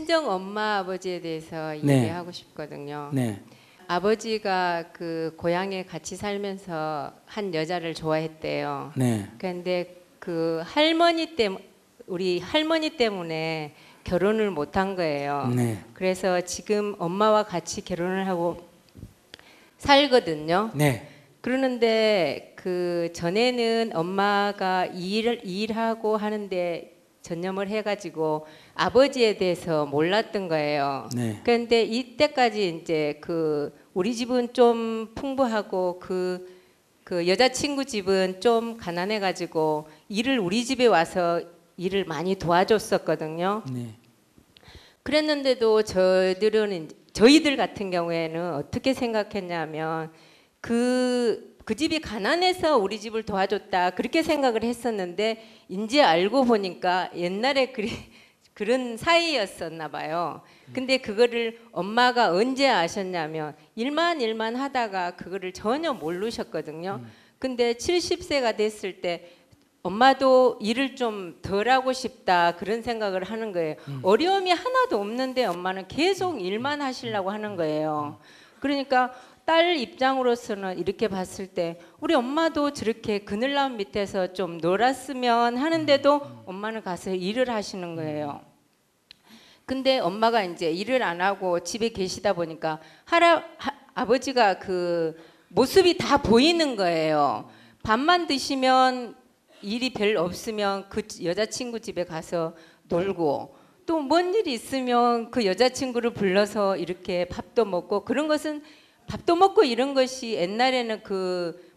친정 엄마 아버지에 대해서 네. 얘기하고 싶거든요. 네. 아버지가 그 고향에 같이 살면서 한 여자를 좋아했대요. 네. 그런데 그 우리 할머니 때문에 결혼을 못한 거예요. 네. 그래서 지금 엄마와 같이 결혼을 하고 살거든요. 네. 그러는데 그 전에는 엄마가 일하고 하는데 전념을 해가지고 아버지에 대해서 몰랐던 거예요. 네. 그런데 이때까지 이제 그 우리 집은 좀 풍부하고 그 여자친구 집은 좀 가난해가지고 우리 집에 와서 일을 많이 도와줬었거든요. 네. 그랬는데도 저희들 같은 경우에는 어떻게 생각했냐면 그 집이 가난해서 우리 집을 도와줬다 그렇게 생각을 했었는데 이제 알고 보니까 옛날에 그런 사이였었나 봐요. 근데 그거를 엄마가 언제 아셨냐면 일만 하다가 그거를 전혀 모르셨거든요. 근데 70세가 됐을 때 엄마도 일을 좀 덜 하고 싶다 그런 생각을 하는 거예요. 어려움이 하나도 없는데 엄마는 계속 일만 하시려고 하는 거예요. 그러니까 딸 입장으로서는 이렇게 봤을 때 우리 엄마도 저렇게 그늘나무 밑에서 좀 놀았으면 하는데도 엄마는 가서 일을 하시는 거예요. 근데 엄마가 이제 일을 안 하고 집에 계시다 보니까 아버지가 그 모습이 다 보이는 거예요. 밥만 드시면 일이 별로 없으면 그 여자친구 집에 가서 놀고 또 뭔 일이 있으면 그 여자친구를 불러서 이렇게 밥도 먹고 그런 것은 밥도 먹고 이런 것이 옛날에는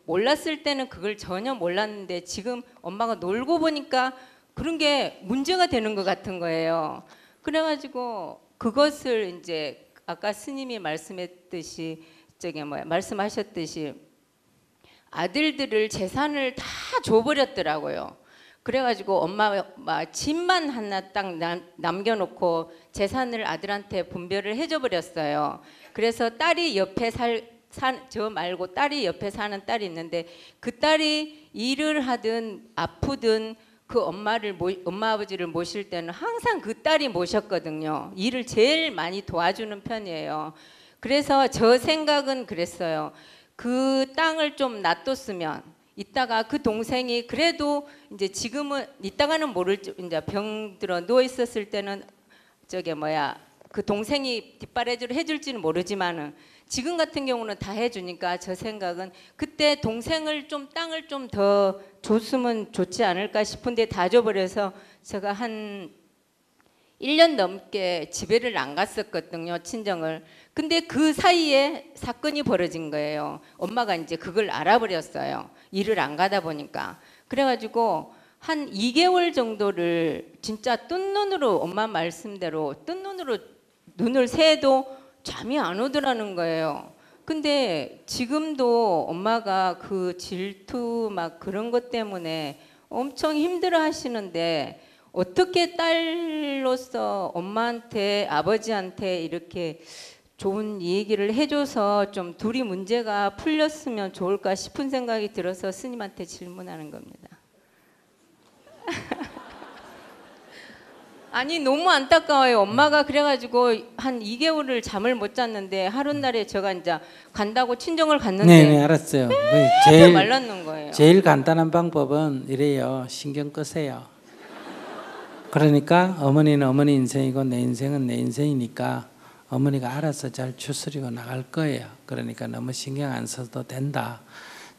몰랐을 때는 그걸 전혀 몰랐는데 지금 엄마가 놀고 보니까 그런 게 문제가 되는 것 같은 거예요. 그래가지고 그것을 이제 아까 스님이 말씀하셨듯이 아들들을 재산을 다 줘버렸더라고요. 그래가지고 엄마가 집만 하나 딱 남겨놓고 재산을 아들한테 분배를 해줘 버렸어요. 그래서 딸이 옆에 저 말고 딸이 옆에 사는 딸이 있는데 그 딸이 일을 하든 아프든 그 엄마 아버지를 모실 때는 항상 그 딸이 모셨거든요. 일을 제일 많이 도와주는 편이에요. 그래서 저 생각은 그랬어요. 그 땅을 좀 놔뒀으면 이따가 그 동생이 그래도 이제 지금은 이따가는 모를지 이제 병 들어 누워 있었을 때는 그 동생이 뒷바라지를 해줄지는 모르지만은 지금 같은 경우는 다 해주니까 저 생각은 그때 동생을 좀 땅을 좀 더 줬으면 좋지 않을까 싶은데 다 줘버려서 제가 한 1년 넘게 집에를 안 갔었거든요, 친정을. 근데 그 사이에 사건이 벌어진 거예요. 엄마가 이제 그걸 알아버렸어요. 일을 안 가다 보니까. 그래가지고 한 2개월 정도를 진짜 뜬 눈으로 엄마 말씀대로 뜬 눈으로 눈을 새도 잠이 안 오더라는 거예요. 근데 지금도 엄마가 그 질투 막 그런 것 때문에 엄청 힘들어 하시는데 어떻게 딸로서 엄마한테 아버지한테 이렇게 좋은 얘기를 해줘서 좀 둘이 문제가 풀렸으면 좋을까 싶은 생각이 들어서 스님한테 질문하는 겁니다. 아니 너무 안타까워요. 엄마가 그래가지고 한 2개월을 잠을 못 잤는데 하루날에 제가 이제 간다고 친정을 갔는데 네, 알았어요. 제일 말랐는 거예요. 제일 간단한 방법은 이래요. 신경 끄세요. 그러니까 어머니는 어머니 인생이고 내 인생은 내 인생이니까 어머니가 알아서 잘 추스리고 나갈 거예요. 그러니까 너무 신경 안 써도 된다.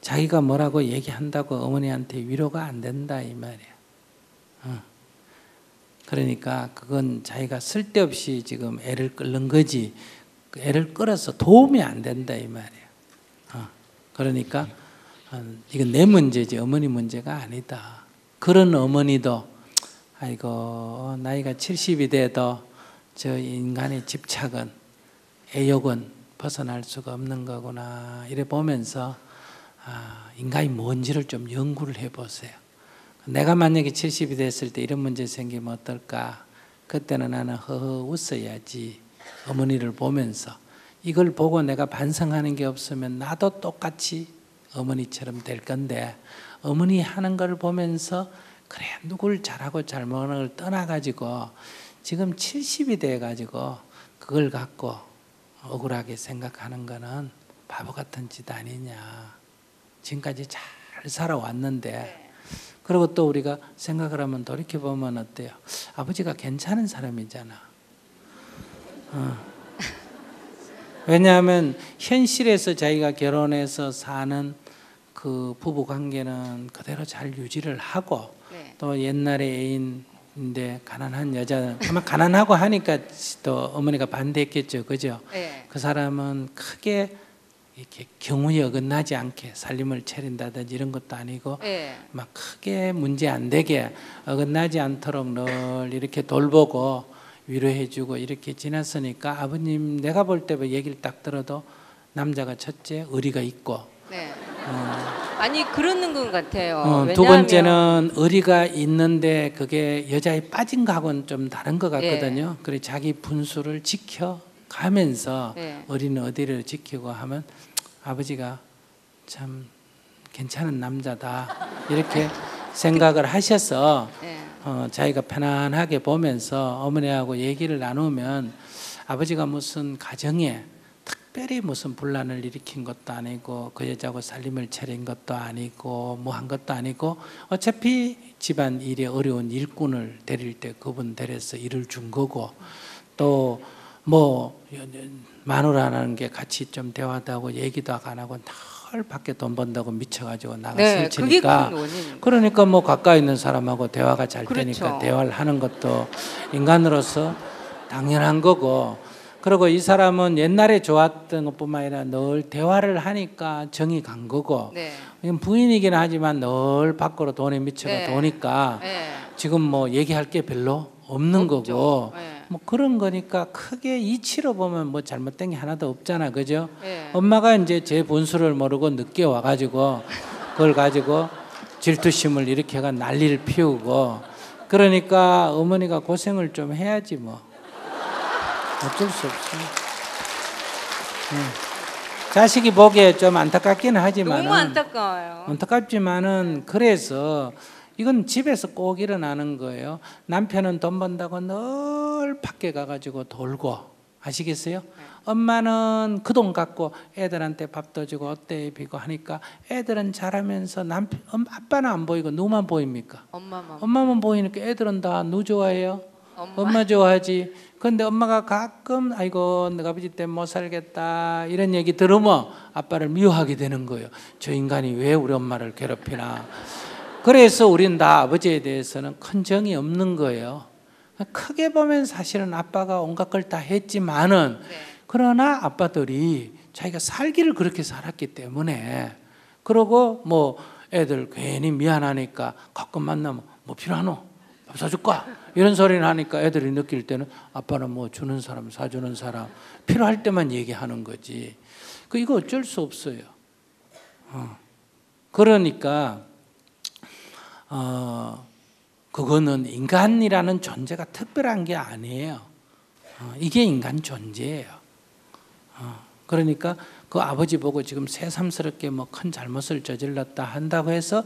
자기가 뭐라고 얘기한다고 어머니한테 위로가 안 된다 이 말이에요. 그러니까 그건 자기가 쓸데없이 지금 애를 끌는 거지 애를 끌어서 도움이 안 된다 이 말이에요. 그러니까 이건 내 문제지 어머니 문제가 아니다. 그런 어머니도 아이고 나이가 70이 돼도 저 인간의 집착은 애욕은 벗어날 수가 없는 거구나 이래 보면서 인간이 뭔지를 좀 연구를 해보세요. 내가 만약에 70이 됐을 때 이런 문제 생기면 어떨까? 그때는 나는 허허 웃어야지. 어머니를 보면서 이걸 보고 내가 반성하는 게 없으면 나도 똑같이 어머니처럼 될 건데 어머니 하는 걸 보면서 그래 누굴 잘하고 잘못하는 걸 떠나가지고 지금 70이 돼 가지고 그걸 갖고 억울하게 생각하는 거는 바보 같은 짓 아니냐. 지금까지 잘 살아왔는데. 그리고 또 우리가 생각을 하면 돌이켜보면 어때요? 아버지가 괜찮은 사람이잖아. 왜냐하면 현실에서 자기가 결혼해서 사는 그 부부 관계는 그대로 잘 유지를 하고 네. 또 옛날에 애인인데 가난한 여자 아마 가난하고 하니까 또 어머니가 반대했겠죠, 그죠? 네. 그 사람은 크게 이렇게 경우에 어긋나지 않게 살림을 차린다든지 이런 것도 아니고 네. 막 크게 문제 안 되게 어긋나지 않도록 늘 이렇게 돌보고 위로해주고 이렇게 지냈으니까 아버님 내가 볼 때 얘기를 딱 들어도 남자가 첫째 의리가 있고 네. 아니 그러는 것 같아요. 두 왜냐하면 번째는 의리가 있는데 그게 여자에 빠진 거하고는 좀 다른 것 같거든요. 그래 자기 분수를 지켜가면서 네. 의리는 어디를 지키고 하면 아버지가 참 괜찮은 남자다 이렇게 생각을 하셔서 네. 자기가 편안하게 보면서 어머니하고 얘기를 나누면 아버지가 무슨 가정에 특별히 무슨 분란을 일으킨 것도 아니고 그 여자하고 살림을 차린 것도 아니고 뭐 한 것도 아니고 어차피 집안 일에 어려운 일꾼을 데릴 때 그분 데려서 일을 준 거고 또 뭐 마누라라는 게 같이 좀 대화도 하고 얘기도 안 하고 늘 밖에 돈 번다고 미쳐가지고 나가 네, 그게 설치니까 큰 원인. 그러니까 뭐 가까이 있는 사람하고 대화가 잘 그렇죠. 되니까 대화를 하는 것도 인간으로서 당연한 거고 그리고 이 사람은 옛날에 좋았던 것뿐만 아니라 늘 대화를 하니까 정이 간 거고 네. 부인이긴 하지만 늘 밖으로 돈에 미쳐가 네. 도니까 네. 지금 뭐 얘기할 게 별로 없는 없죠. 거고 네. 뭐 그런 거니까 크게 이치로 보면 뭐 잘못된 게 하나도 없잖아, 그죠? 네. 엄마가 이제 제 분수를 모르고 늦게 와가지고 그걸 가지고 질투심을 일으켜가 난리를 피우고 그러니까 어머니가 고생을 좀 해야지 뭐 어쩔 수 없어. 자식이 보기에 좀 안타깝기는 하지만 너무 안타까워요. 안타깝지만은 그래서 이건 집에서 꼭 일어나는 거예요. 남편은 돈 번다고 늘 밖에 가가지고 돌고 아시겠어요? 엄마는 그 돈 갖고 애들한테 밥도 주고 옷도 입히고 하니까 애들은 자라면서 아빠는 안 보이고 누구만 보입니까? 엄마만. 엄마만 보이니까 애들은 다 누 좋아해요? 엄마. 엄마 좋아하지. 근데 엄마가 가끔 아이고 내가 아버지 때문에 못 살겠다 이런 얘기 들으면 아빠를 미워하게 되는 거예요. 저 인간이 왜 우리 엄마를 괴롭히나. 그래서 우리는 다 아버지에 대해서는 큰 정이 없는 거예요. 크게 보면 사실은 아빠가 온갖 걸 다 했지만은 네. 그러나 아빠들이 자기가 살기를 그렇게 살았기 때문에 그러고 뭐 애들 괜히 미안하니까 가끔 만나면 뭐 필요하노? 밥 사줄까? 이런 소리를 하니까 애들이 느낄 때는 아빠는 뭐 주는 사람 사주는 사람 필요할 때만 얘기하는 거지. 이거 어쩔 수 없어요. 그러니까 그거는 인간이라는 존재가 특별한 게 아니에요. 이게 인간 존재예요. 그러니까 그 아버지 보고 지금 새삼스럽게 뭐 큰 잘못을 저질렀다 한다고 해서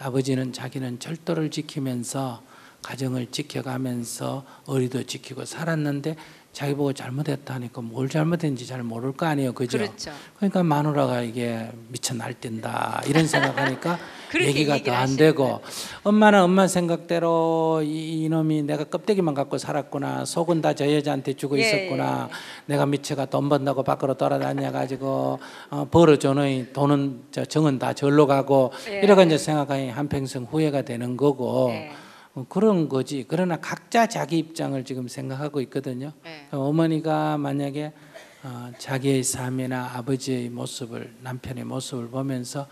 아버지는 자기는 절도를 지키면서 가정을 지켜가면서 의리도 지키고 살았는데 자기 보고 잘못했다 하니까 뭘 잘못했는지 잘 모를 거 아니에요, 그죠? 그렇죠. 그러니까 마누라가 이게 미쳐 날뛴다 이런 생각하니까 그렇게 얘기가 더 얘기를 안 하시는 되고 엄마는 엄마 생각대로 이놈이 내가 껍데기만 갖고 살았구나 속은 다 저 여자한테 주고 예, 있었구나 예. 내가 미쳐가 돈 번다고 밖으로 돌아다녀가지고 벌어줘는 돈은 정은 다 절로 가고 예. 이러고 이제 생각하니 한평생 후회가 되는 거고 예. 그런 거지. 그러나 각자 자기 입장을 지금 생각하고 있거든요. 네. 어머니가 만약에 자기의 삶이나 아버지의 모습을 남편의 모습을 보면서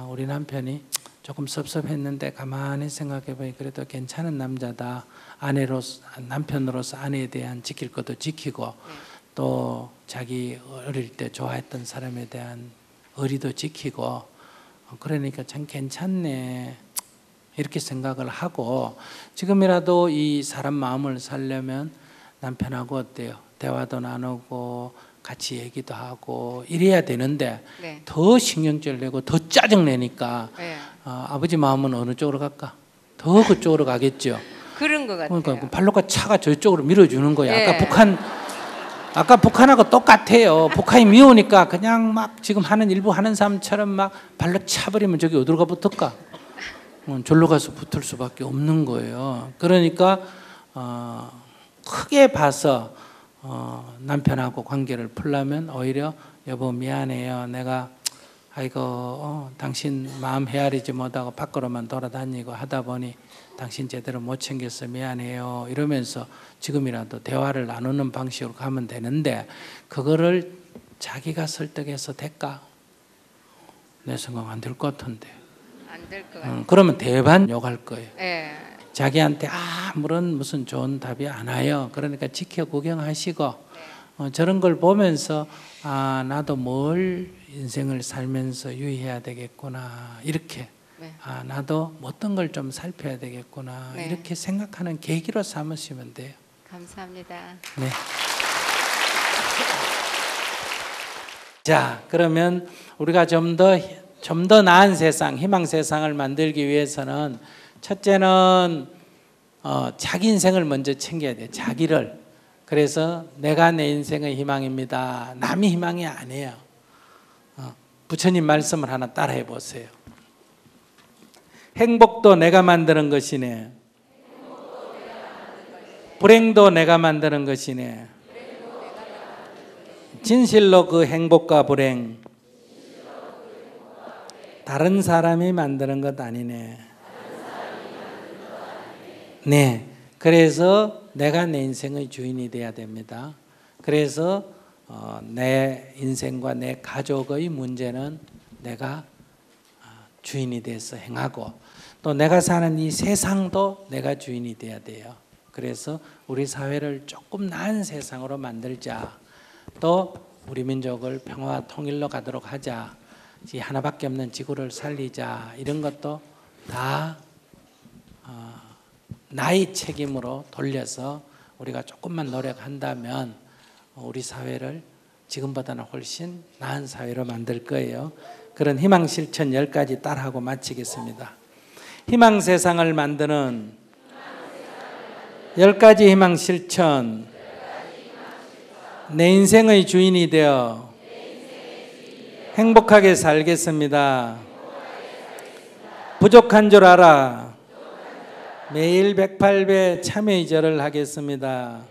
우리 남편이 조금 섭섭했는데 가만히 생각해보니 그래도 괜찮은 남자다. 남편으로서 아내에 대한 지킬 것도 지키고 또 자기 어릴 때 좋아했던 사람에 대한 의리도 지키고 그러니까 참 괜찮네. 이렇게 생각을 하고 지금이라도 이 사람 마음을 살려면 남편하고 어때요? 대화도 나누고 같이 얘기도 하고 이래야 되는데 네. 더 신경질 내고 더 짜증 내니까 네. 아버지 마음은 어느 쪽으로 갈까? 더 그쪽으로 가겠죠. 그런 것 같아요. 그러니까 발로가 차가 저쪽으로 밀어주는 거야. 예. 아까 북한하고 똑같아요. 북한이 미우니까 그냥 막 지금 일부 하는 사람처럼 막 발로 차버리면 저기 어디로 가 붙을까? 절로 가서 붙을 수밖에 없는 거예요. 그러니까 크게 봐서 남편하고 관계를 풀려면 오히려 여보 미안해요. 내가 아이고 당신 마음 헤아리지 못하고 밖으로만 돌아다니고 하다 보니 당신 제대로 못 챙겼어 미안해요 이러면서 지금이라도 대화를 나누는 방식으로 가면 되는데 그거를 자기가 설득해서 될까? 내 생각 안 될 것 같은데. 안 될 것 같아요. 그러면 대반 욕할 거예요. 예. 자기한테 아무런 무슨 좋은 답이 안 와요. 그러니까 지켜 구경하시고 저런 걸 보면서 나도 뭘 인생을 살면서 유의해야 되겠구나 이렇게 네. 나도 어떤 걸 좀 살펴야 되겠구나 네. 이렇게 생각하는 계기로 삼으시면 돼요. 감사합니다. 네. 자, 그러면 우리가 좀 더 나은 세상, 희망 세상을 만들기 위해서는 첫째는 자기 인생을 먼저 챙겨야 돼요. 자기를. 그래서 내가 내 인생의 희망입니다. 남이 희망이 아니에요. 부처님 말씀을 하나 따라해 보세요. 행복도 내가 만드는 것이네. 불행도 내가 만드는 것이네. 진실로 그 행복과 불행 다른 사람이 만드는 것 아니네. 네. 그래서 내가 내 인생의 주인이 돼야 됩니다. 그래서 내 인생과 내 가족의 문제는 내가 주인이 돼서 행하고 또 내가 사는 이 세상도 내가 주인이 돼야 돼요. 그래서 우리 사회를 조금 나은 세상으로 만들자. 또 우리 민족을 평화와 통일로 가도록 하자. 이 하나밖에 없는 지구를 살리자. 이런 것도 다 나의 책임으로 돌려서 우리가 조금만 노력한다면 우리 사회를 지금보다는 훨씬 나은 사회로 만들 거예요. 그런 희망 실천 10가지 따라하고 마치겠습니다. 희망 세상을 만드는 10가지 희망 실천. 내 인생의 주인이 되어 행복하게 살겠습니다. 부족한 줄 알아. 매일 108배 참회의 절을 하겠습니다.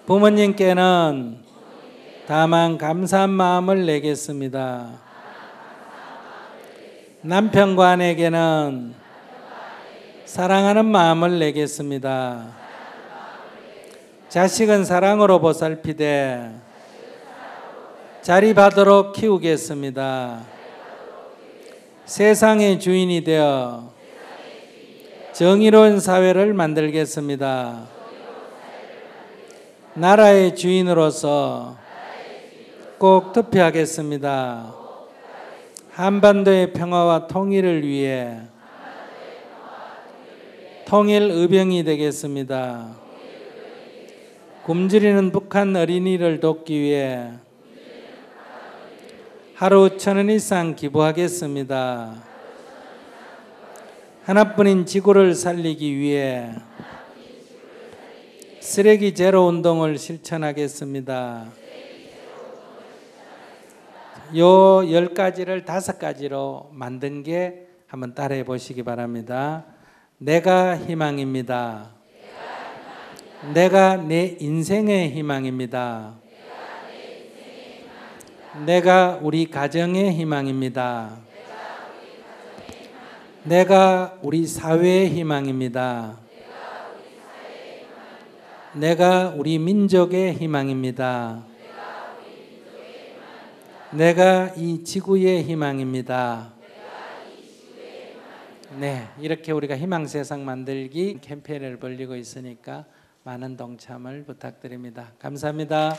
부모님께는 다만 감사한 마음을 내겠습니다. 남편과 아내에게는 사랑하는 마음을 내겠습니다. 자식은 사랑으로 보살피되 자리받도록 키우겠습니다. 세상의 주인이 되어 정의로운 사회를 만들겠습니다. 나라의 주인으로서 꼭 투표하겠습니다. 한반도의 평화와 통일을 위해 통일 의병이 되겠습니다. 굶주리는 북한 어린이를 돕기 위해 하루 1,000원 이상 기부하겠습니다. 하나뿐인 지구를 살리기 위해 쓰레기 제로 운동을 실천하겠습니다. 요 10가지를 5가지로 만든 게 한번 따라해 보시기 바랍니다. 내가 희망입니다. 내가 내 인생의 희망입니다. 내가 우리 가정의 희망입니다. 내가 우리 사회의 희망입니다. 내가 우리 민족의 희망입니다. 내가 이 지구의 희망입니다. 네, 이렇게 우리가 희망세상 만들기 캠페인을 벌이고 있으니까 많은 동참을 부탁드립니다. 감사합니다.